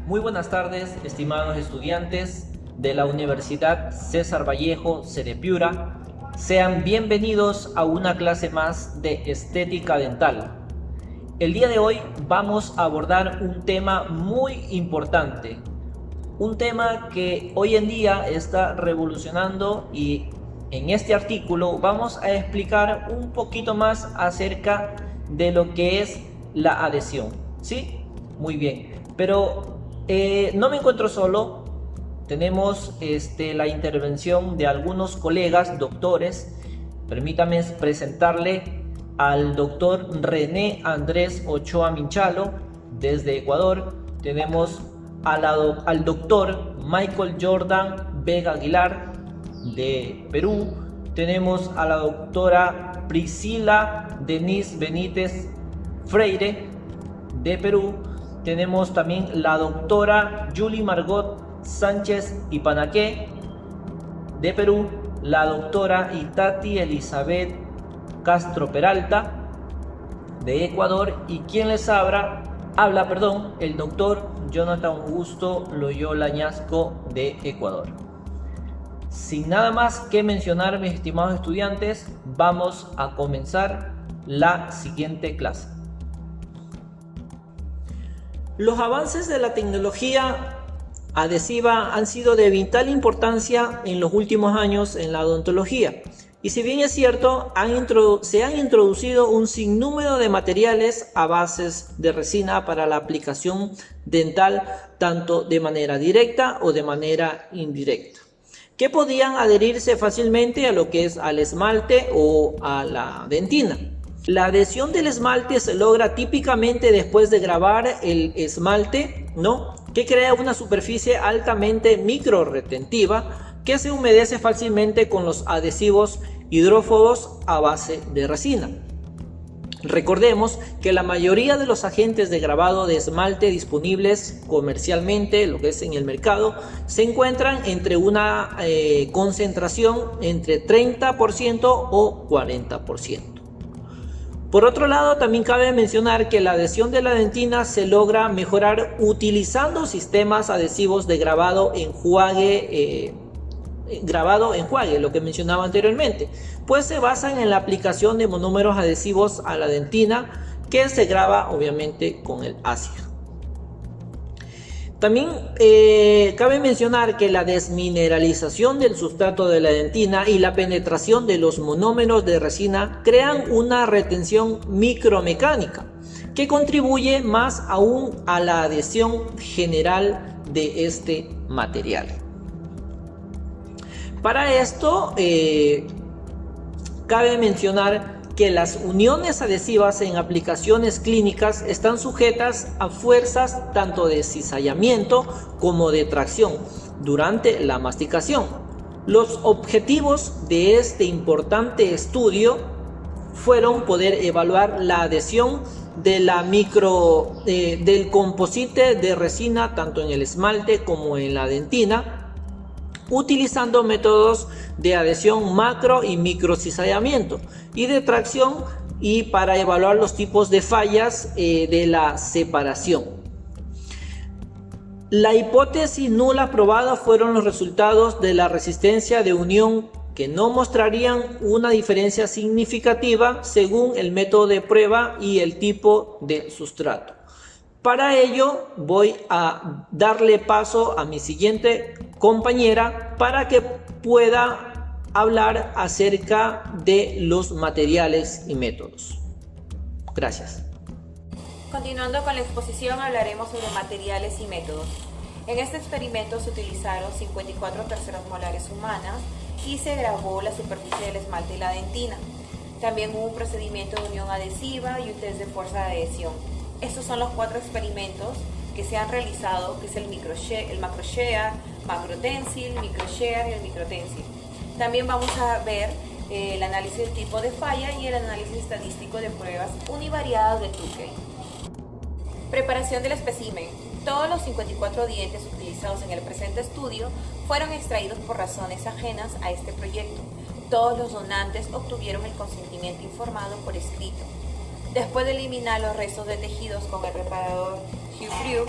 Muy buenas tardes, estimados estudiantes de la Universidad César Vallejo, sede Piura. Sean bienvenidos a una clase más de estética dental. El día de hoy vamos a abordar un tema muy importante, un tema que hoy en día está revolucionando, y en este artículo vamos a explicar un poquito más acerca de lo que es la adhesión. ¿Sí? Muy bien, pero no me encuentro solo. Tenemos la intervención de algunos colegas doctores. Permítame presentarle al doctor René Andrés Ochoa Minchalo desde Ecuador. Tenemos al doctor Michael Jordan Vega Aguilar de Perú. Tenemos a la doctora Priscila Denise Benítez Freire de Perú. Tenemos también la doctora Julie Margot Sánchez Ipanaqué de Perú, la doctora Itati Elizabeth Castro Peralta de Ecuador, y quien les habla, el doctor Jonathan Augusto Loyola Ñasco de Ecuador. Sin nada más que mencionar, mis estimados estudiantes, vamos a comenzar la siguiente clase. Los avances de la tecnología adhesiva han sido de vital importancia en los últimos años en la odontología, y si bien es cierto, se han introducido un sinnúmero de materiales a bases de resina para la aplicación dental, tanto de manera directa o de manera indirecta, que podían adherirse fácilmente a lo que es al esmalte o a la dentina. La adhesión del esmalte se logra típicamente después de grabar el esmalte, que crea una superficie altamente microretentiva que se humedece fácilmente con los adhesivos hidrófobos a base de resina. Recordemos que la mayoría de los agentes de grabado de esmalte disponibles comercialmente, lo que es en el mercado, se encuentran entre una concentración entre 30% o 40%. Por otro lado, también cabe mencionar que la adhesión de la dentina se logra mejorar utilizando sistemas adhesivos de grabado enjuague, lo que mencionaba anteriormente, pues se basan en la aplicación de monómeros adhesivos a la dentina, que se graba obviamente con el ácido. También cabe mencionar que la desmineralización del sustrato de la dentina y la penetración de los monómeros de resina crean una retención micromecánica que contribuye más aún a la adhesión general de este material. Para esto cabe mencionar que las uniones adhesivas en aplicaciones clínicas están sujetas a fuerzas tanto de cizallamiento como de tracción durante la masticación. Los objetivos de este importante estudio fueron poder evaluar la adhesión de del composite de resina tanto en el esmalte como en la dentina, utilizando métodos de adhesión macro y microcizallamiento y de tracción, y para evaluar los tipos de fallas de la separación. La hipótesis nula probada fueron los resultados de la resistencia de unión, que no mostrarían una diferencia significativa según el método de prueba y el tipo de sustrato. Para ello voy a darle paso a mi siguiente compañera para que pueda hablar acerca de los materiales y métodos. Gracias. Continuando con la exposición, hablaremos sobre materiales y métodos. En este experimento se utilizaron 54 terceras molares humanas y se grabó la superficie del esmalte y la dentina. También hubo un procedimiento de unión adhesiva y un test de fuerza de adhesión. Estos son los 4 experimentos que se han realizado, que es el macro-shear, macro-tensile, micro-shear y el micro-tensile. También vamos a ver el análisis del tipo de falla y el análisis estadístico de pruebas univariadas de Tukey. Preparación del espécimen. Todos los 54 dientes utilizados en el presente estudio fueron extraídos por razones ajenas a este proyecto. Todos los donantes obtuvieron el consentimiento informado por escrito. Después de eliminar los restos de tejidos con el reparador Hugh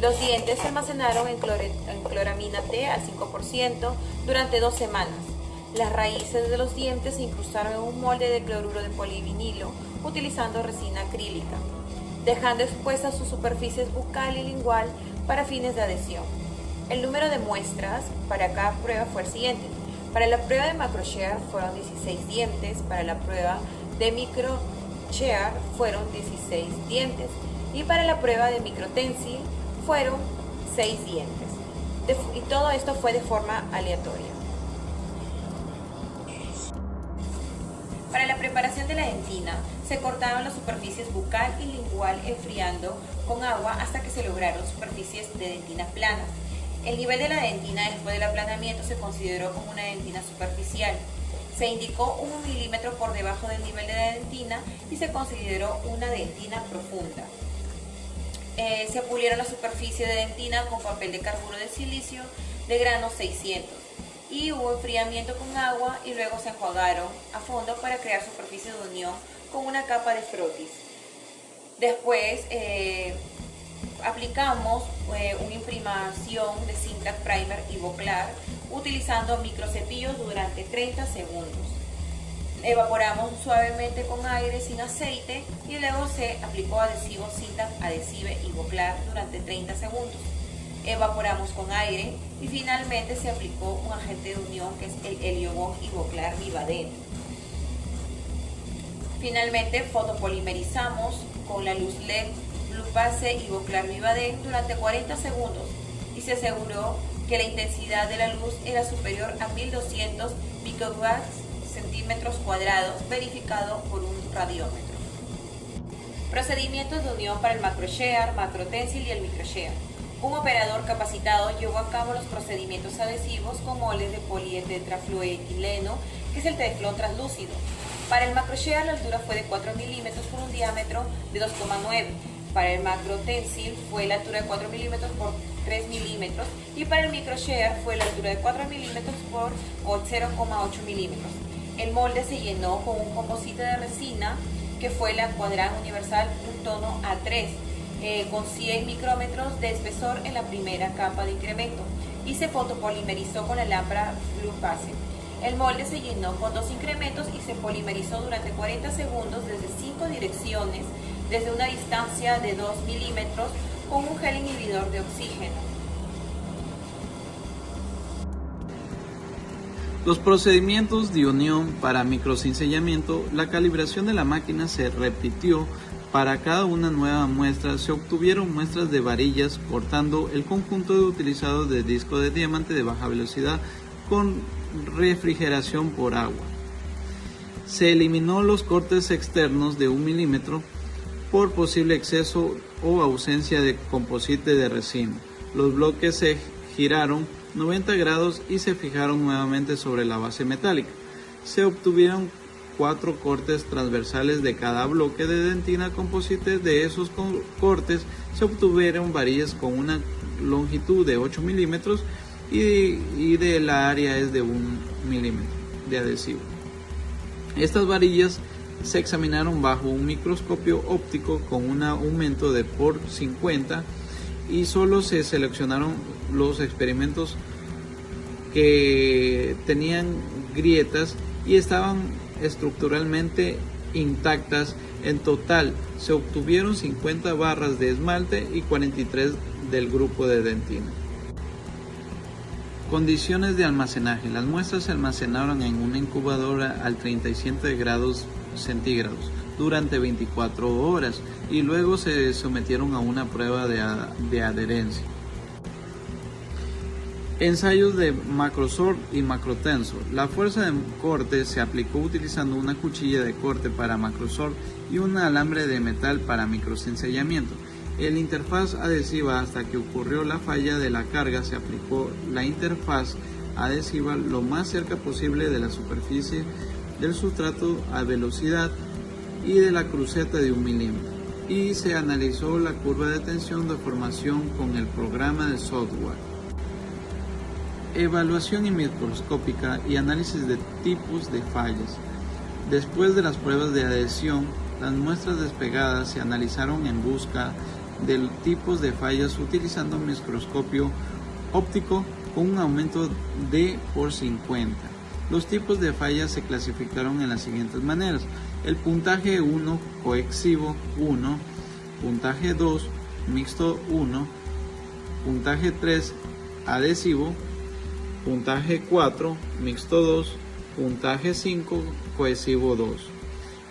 Los dientes se almacenaron en cloramina T al 5% durante 2 semanas. Las raíces de los dientes se incrustaron en un molde de cloruro de polivinilo utilizando resina acrílica, dejando expuestas sus superficies bucal y lingual para fines de adhesión. El número de muestras para cada prueba fue el siguiente. Para la prueba de macroShear fueron 16 dientes, para la prueba de microShear fueron 16 dientes y para la prueba de microTensile fueron 6 dientes. Y todo esto fue de forma aleatoria. Para la preparación de la dentina, se cortaron las superficies bucal y lingual enfriando con agua hasta que se lograron superficies de dentina planas. El nivel de la dentina después del aplanamiento se consideró como una dentina superficial. Se indicó 1 milímetro por debajo del nivel de la dentina y se consideró una dentina profunda. Se pulieron la superficie de dentina con papel de carburo de silicio de grano 600 y hubo enfriamiento con agua y luego se enjuagaron a fondo para crear superficie de unión con una capa de frotis. Después aplicamos una imprimación de cinta primer Ivoclar utilizando microcepillos durante 30 segundos. Evaporamos suavemente con aire sin aceite y luego se aplicó adhesivo cinta adhesive Ivoclar durante 30 segundos. Evaporamos con aire y finalmente se aplicó un agente de unión que es el Heliobond Ivoclar Vivadent. Finalmente fotopolimerizamos con la luz LED Blue Phase Ivoclar Vivadent durante 40 segundos y se aseguró que la intensidad de la luz era superior a 1200 microwatts centímetros cuadrados, verificado por un radiómetro. Procedimientos de unión para el macroShear, macroTensile y el microShear. Un operador capacitado llevó a cabo los procedimientos adhesivos con moldes de polietetrafluoetileno, que es el teflón translúcido. Para el macroShear la altura fue de 4 milímetros por un diámetro de 2,9. Para el macroTensile fue la altura de 4 milímetros por 3 milímetros y para el microShear fue la altura de 4 milímetros por 0,8 milímetros. El molde se llenó con un composite de resina que fue la Quadrant Universal un tono A3 con 100 micrómetros de espesor en la primera capa de incremento y se fotopolimerizó con la lámpara Blue Phase. El molde se llenó con 2 incrementos y se polimerizó durante 40 segundos desde 5 direcciones desde una distancia de 2 milímetros con un gel inhibidor de oxígeno. Los procedimientos de unión para microcincellamiento, la calibración de la máquina se repitió. Para cada una nueva muestra se obtuvieron muestras de varillas cortando el conjunto utilizado de disco de diamante de baja velocidad con refrigeración por agua. Se eliminó los cortes externos de 1 milímetro por posible exceso o ausencia de composite de resina. Los bloques se giraron 90 grados y se fijaron nuevamente sobre la base metálica. Se obtuvieron 4 cortes transversales de cada bloque de dentina composite. De esos cortes se obtuvieron varillas con una longitud de 8 milímetros y de la área es de 1 milímetro de adhesivo. Estas varillas se examinaron bajo un microscopio óptico con un aumento de por 50 y solo se seleccionaron los experimentos que tenían grietas y estaban estructuralmente intactas. En total se obtuvieron 50 barras de esmalte y 43 del grupo de dentina. Condiciones de almacenaje. Las muestras se almacenaron en una incubadora al 37 grados centígrados durante 24 horas y luego se sometieron a una prueba de adherencia. Ensayos de macrosort y macrotensor. La fuerza de corte se aplicó utilizando una cuchilla de corte para macrosort y un alambre de metal para microcincellamiento. El interfaz adhesiva. Hasta que ocurrió la falla de la carga, se aplicó la interfaz adhesiva lo más cerca posible de la superficie del sustrato a velocidad y de la cruceta de 1 milímetro, y se analizó la curva de tensión de formación con el programa de software. Evaluación microscópica y análisis de tipos de fallas. Después de las pruebas de adhesión, las muestras despegadas se analizaron en busca de tipos de fallas utilizando microscopio óptico con un aumento de por 50. Los tipos de fallas se clasificaron en las siguientes maneras: el puntaje 1 coexivo 1, puntaje 2 mixto 1, puntaje 3 adhesivo, puntaje 4 mixto 2, puntaje 5 cohesivo 2.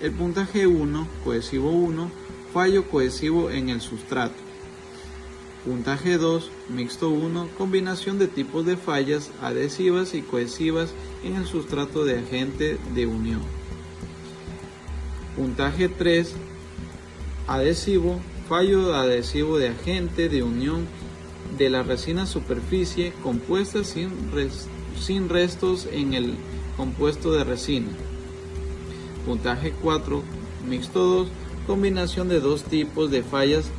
El puntaje 1 cohesivo 1, fallo cohesivo en el sustrato. Puntaje 2 mixto 1, combinación de tipos de fallas adhesivas y cohesivas en el sustrato de agente de unión. Puntaje 3 adhesivo, fallo adhesivo de agente de unión de la resina superficie compuesta sin restos en el compuesto de resina. Puntaje 4 mixto 2, combinación de dos tipos de fallas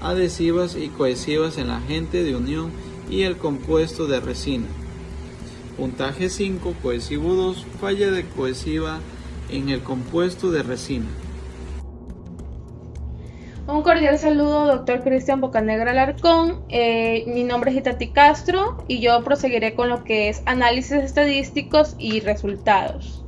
adhesivas y cohesivas en la agente de unión y el compuesto de resina. Puntaje 5 cohesivo 2, falla de cohesiva en el compuesto de resina. Un cordial saludo, doctor Cristian Bocanegra Alarcón. Mi nombre es Itati Castro y yo proseguiré con lo que es análisis estadísticos y resultados.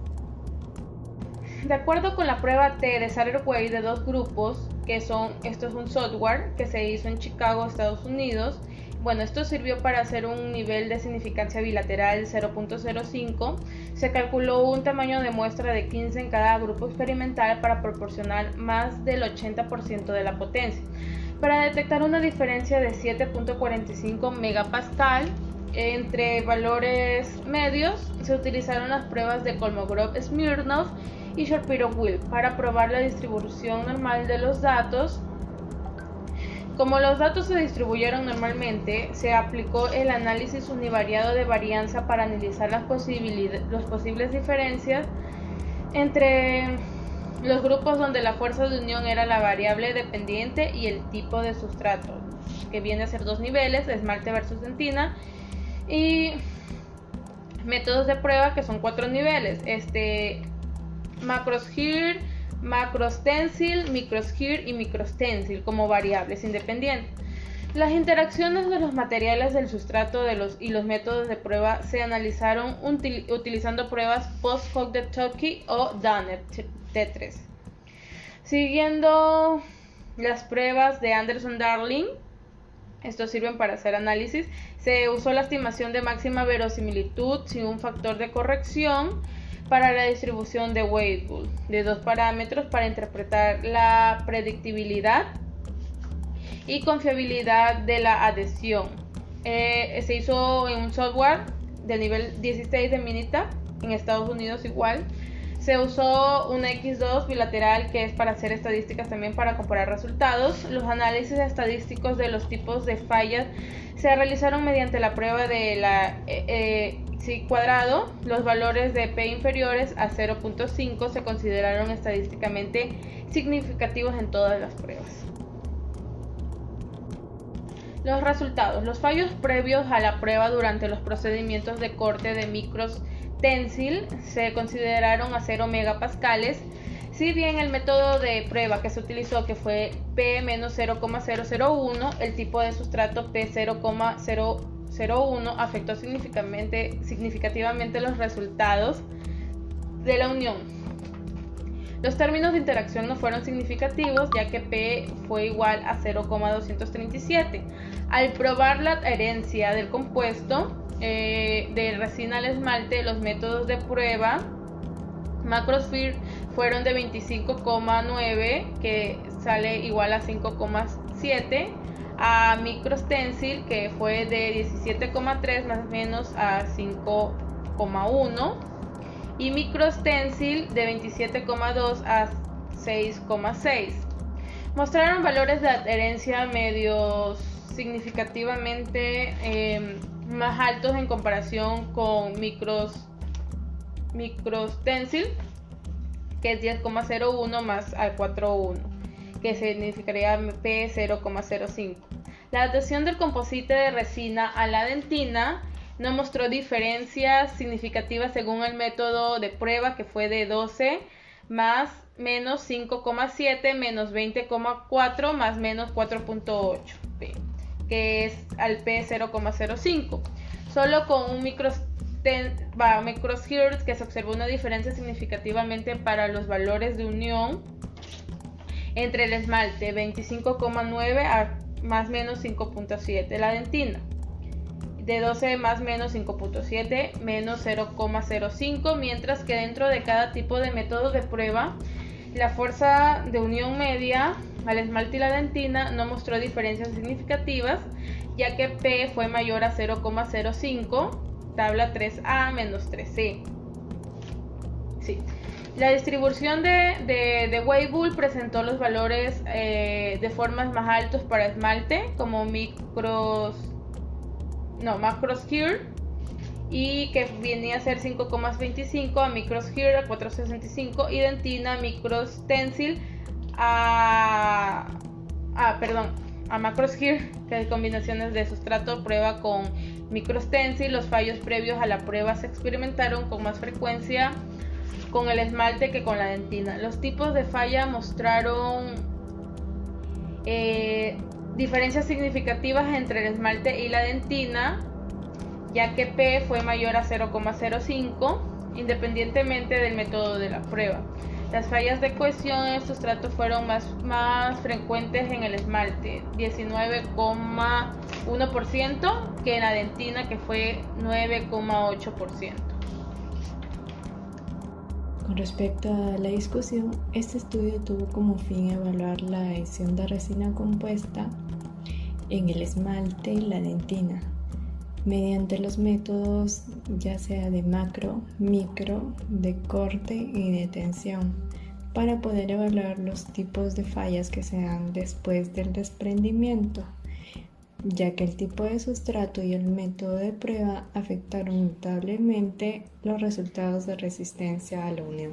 De acuerdo con la prueba T de Satterthwaite de dos grupos, esto es un software que se hizo en Chicago, Estados Unidos. Bueno, esto sirvió para hacer un nivel de significancia bilateral 0.05. Se calculó un tamaño de muestra de 15 en cada grupo experimental para proporcionar más del 80% de la potencia. Para detectar una diferencia de 7.45 megapascal entre valores medios, se utilizaron las pruebas de Kolmogorov-Smirnov y Shapiro-Wilk para probar la distribución normal de los datos. Como los datos se distribuyeron normalmente, se aplicó el análisis univariado de varianza para analizar las posibles diferencias entre los grupos donde la fuerza de unión era la variable dependiente y el tipo de sustrato, que viene a ser dos niveles, esmalte versus dentina, y métodos de prueba que son 4 niveles, macroSHIR, macrostencil, microSHIR y microstencil como variables independientes. Las interacciones de los materiales del sustrato y los métodos de prueba se analizaron utilizando pruebas post-hoc de Tukey o Danner T3. Siguiendo las pruebas de Anderson-Darling, estos sirven para hacer análisis. Se usó la estimación de máxima verosimilitud sin un factor de corrección para la distribución de Weibull de dos parámetros para interpretar la predictibilidad y confiabilidad de la adhesión. Se hizo en un software de nivel 16 de Minitab, en Estados Unidos igual. Se usó una X2 bilateral, que es para hacer estadísticas también para comparar resultados. Los análisis estadísticos de los tipos de fallas se realizaron mediante la prueba de la Chi cuadrado. Los valores de P inferiores a 0.5 se consideraron estadísticamente significativos en todas las pruebas. Los resultados. Los fallos previos a la prueba durante los procedimientos de corte de microstencil se consideraron a 0 megapascales, si bien el método de prueba que se utilizó, que fue P-0,001, el tipo de sustrato P0,001 afectó significativamente los resultados de la unión. Los términos de interacción no fueron significativos, ya que P fue igual a 0,237. Al probar la adherencia del compuesto de resina al esmalte, los métodos de prueba macroSHIR fueron de 25,9, que sale igual a 5,7, a microstencil, que fue de 17,3 más o menos a 5,1, y microstencil de 27,2 a 6,6. Mostraron valores de adherencia medios significativamente más altos en comparación con microstencil, que es 10,01 más al 4,1, que significaría P0,05. La adhesión del composite de resina a la dentina no mostró diferencias significativas según el método de prueba, que fue de 12 más menos 5,7 menos 20,4 más menos 4,8 P, que es al P 0,05. Solo con un microhertz que se observó una diferencia significativamente para los valores de unión entre el esmalte 25,9 a más menos 5,7, la dentina de 12 más menos 5,7 menos 0,05, mientras que dentro de cada tipo de método de prueba la fuerza de unión media al esmalte y la dentina no mostró diferencias significativas, ya que P fue mayor a 0,05, tabla 3A menos 3C. Sí. La distribución de Weibull presentó los valores de formas más altos para esmalte, como macros here, y que venía a ser 5,25 a micros here a 4,65 y dentina micros stencil a macros here, que hay combinaciones de sustrato prueba con micros stencil. Los fallos previos a la prueba se experimentaron con más frecuencia con el esmalte que con la dentina. Los tipos de falla mostraron diferencias significativas entre el esmalte y la dentina, ya que P fue mayor a 0,05 independientemente del método de la prueba. Las fallas de cohesión en el sustrato fueron más frecuentes en el esmalte, 19,1%, que en la dentina, que fue 9,8%. Con respecto a la discusión, este estudio tuvo como fin evaluar la adhesión de resina compuesta en el esmalte y la dentina mediante los métodos ya sea de macro, micro, de corte y de tensión, para poder evaluar los tipos de fallas que se dan después del desprendimiento, ya que el tipo de sustrato y el método de prueba afectaron notablemente los resultados de resistencia a la unión.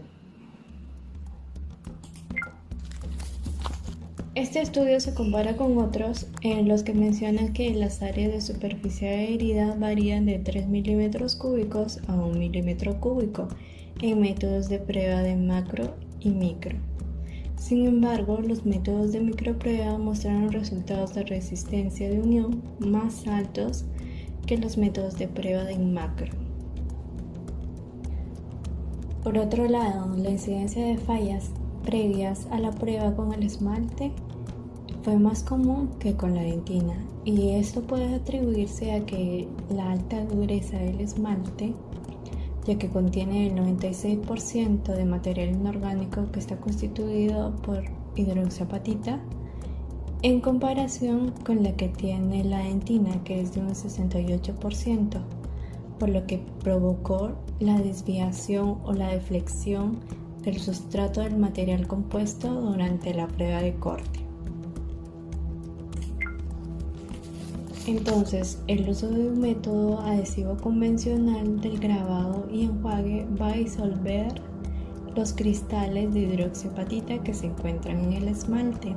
Este estudio se compara con otros en los que mencionan que las áreas de superficie adherida varían de 3 milímetros cúbicos a 1 milímetro cúbico en métodos de prueba de macro y micro. Sin embargo, los métodos de microprueba mostraron resultados de resistencia de unión más altos que los métodos de prueba de macro. Por otro lado, la incidencia de fallas previas a la prueba con el esmalte fue más común que con la dentina, y esto puede atribuirse a que la alta dureza del esmalte, ya que contiene el 96% de material inorgánico que está constituido por hidroxiapatita, en comparación con la que tiene la dentina, que es de un 68%, por lo que provocó la desviación o la deflexión del sustrato del material compuesto durante la prueba de corte. Entonces, el uso de un método adhesivo convencional del grabado y enjuague va a disolver los cristales de hidroxiapatita que se encuentran en el esmalte,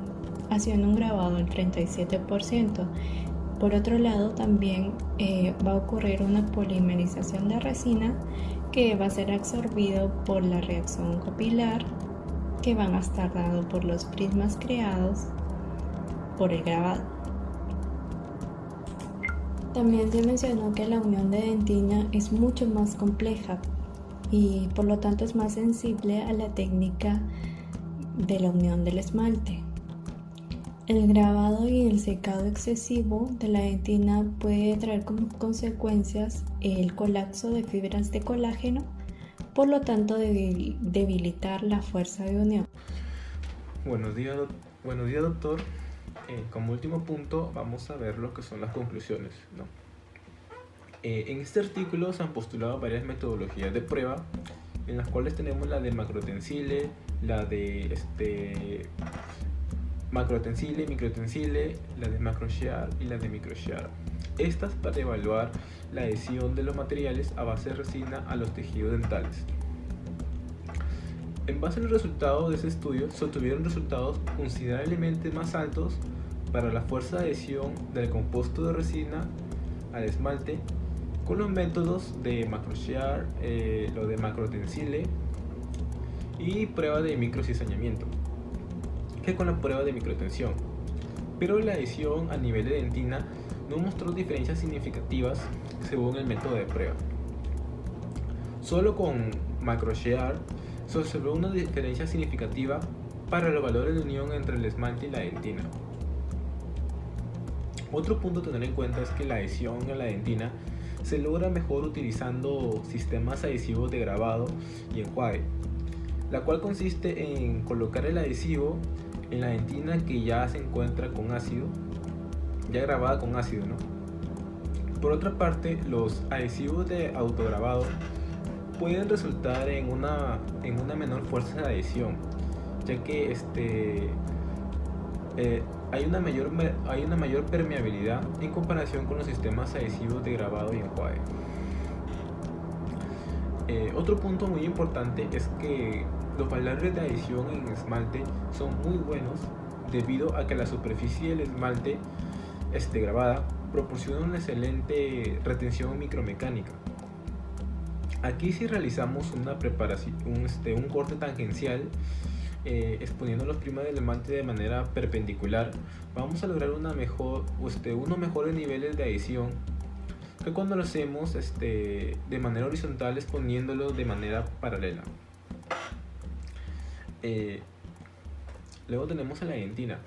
haciendo un grabado del 37%. Por otro lado, también va a ocurrir una polimerización de resina que va a ser absorbido por la reacción copilar, que van a estar dados por los prismas creados por el grabado. También se mencionó que la unión de dentina es mucho más compleja y por lo tanto es más sensible a la técnica de la unión del esmalte. El grabado y el secado excesivo de la dentina puede traer como consecuencias el colapso de fibras de colágeno, por lo tanto debilitar la fuerza de unión. Buenos días, doctor. Como último punto vamos a ver lo que son las conclusiones, ¿no? En este artículo se han postulado varias metodologías de prueba, en las cuales tenemos la de macrotensile, la de macrotensile, microtensile, la de macroshear y la de microshear. Estas para evaluar la adhesión de los materiales a base de resina a los tejidos dentales. En base a los resultados de ese estudio, se obtuvieron resultados considerablemente más altos para la fuerza de adhesión del compuesto de resina al esmalte con los métodos de macroshear, lo de macrotensile y prueba de microcizañamiento que con la prueba de microtensión, pero la adhesión a nivel de dentina no mostró diferencias significativas según el método de prueba. Solo con macroshear se observó una diferencia significativa para los valores de unión entre el esmalte y la dentina. Otro punto a tener en cuenta es que la adhesión a la dentina se logra mejor utilizando sistemas adhesivos de grabado y enjuague, la cual consiste en colocar el adhesivo en la dentina que ya se encuentra con ácido, ya grabada con ácido, ¿no? Por otra parte, los adhesivos de autograbado pueden resultar en una menor fuerza de adhesión, ya que hay una mayor permeabilidad en comparación con los sistemas adhesivos de grabado y enjuague. Otro punto muy importante es que los valores de adhesión en esmalte son muy buenos debido a que la superficie del esmalte grabada proporciona una excelente retención micromecánica. Aquí, si realizamos una preparación, un corte tangencial exponiendo los primas del esmalte de manera perpendicular, vamos a lograr unos mejores niveles de adhesión que cuando lo hacemos de manera horizontal exponiéndolo de manera paralela. Luego tenemos a la dentina.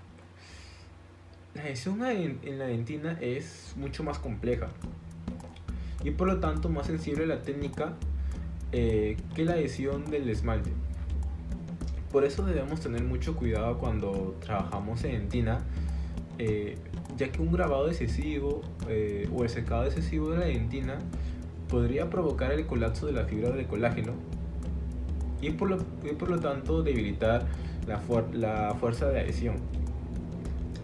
La adhesión en la dentina es mucho más compleja y por lo tanto más sensible a la técnica que la adhesión del esmalte. Por eso debemos tener mucho cuidado cuando trabajamos en dentina, ya que un grabado excesivo o el secado excesivo de la dentina podría provocar el colapso de la fibra de colágeno y por lo tanto debilitar la fuerza de adhesión.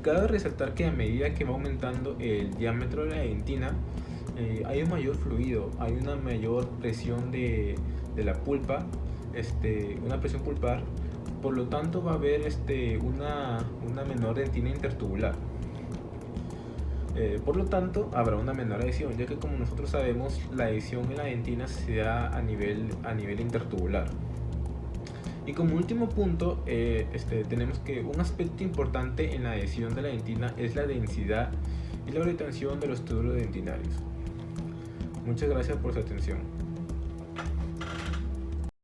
Cabe resaltar que a medida que va aumentando el diámetro de la dentina, hay un mayor fluido, hay una mayor presión de la pulpa, una presión pulpar, por lo tanto va a haber una menor dentina intertubular. Por lo tanto habrá una menor adhesión, ya que como nosotros sabemos la adhesión en la dentina se da a nivel intertubular. Y como último punto tenemos que un aspecto importante en la adhesión de la dentina es la densidad y la retención de los túbulos dentinarios. Muchas gracias por su atención.